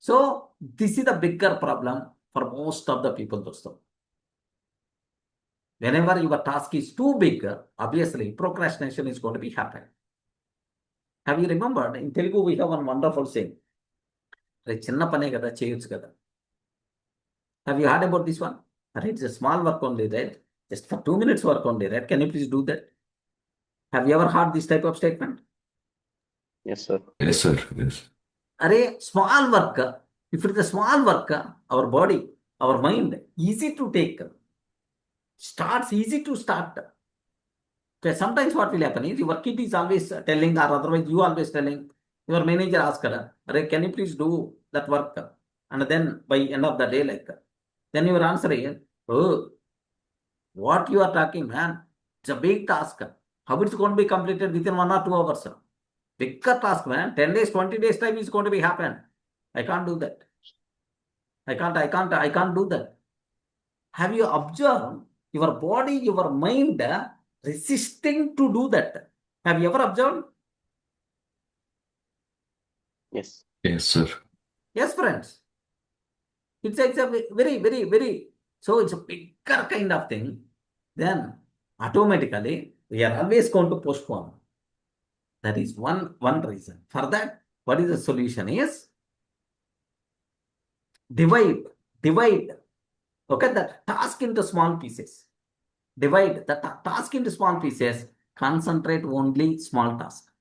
So this is the bigger problem for most of the people, dosto. Whenever your task is too big, obviously procrastination is going to be happening. Have you remembered? In Telugu, we have one wonderful saying. Chinna pane kada, cheyochu kada. Have you heard about this one? It's a small work only, right? Just for 2 minutes work only, right? Can you please do that? Have you ever heard this type of statement? Yes, sir. Yes, sir. Yes. Small work. If it is a small work, our body, our mind, easy to take. Starts easy to start. Okay, sometimes what will happen is your kid is always telling, or otherwise you always telling, your manager asks her, can you please do that work? And then by end of the day, like that. Then your answer is, oh, what you are talking, man? It's a big task. How it's going to be completed within 1 or 2 hours? Bigger task, man. 10 days, 20 days time is going to be happen. I can't do that. I can't do that. Have you observed your body, your mind resisting to do that? Have you ever observed? Yes. Yes, sir. Yes, friends. It's a very, so it's a bigger kind of thing. Then automatically we are always going to postpone. That is one reason. For that, what is the solution is divide. Okay, the task into small pieces. Divide the task into small pieces. Concentrate only small task.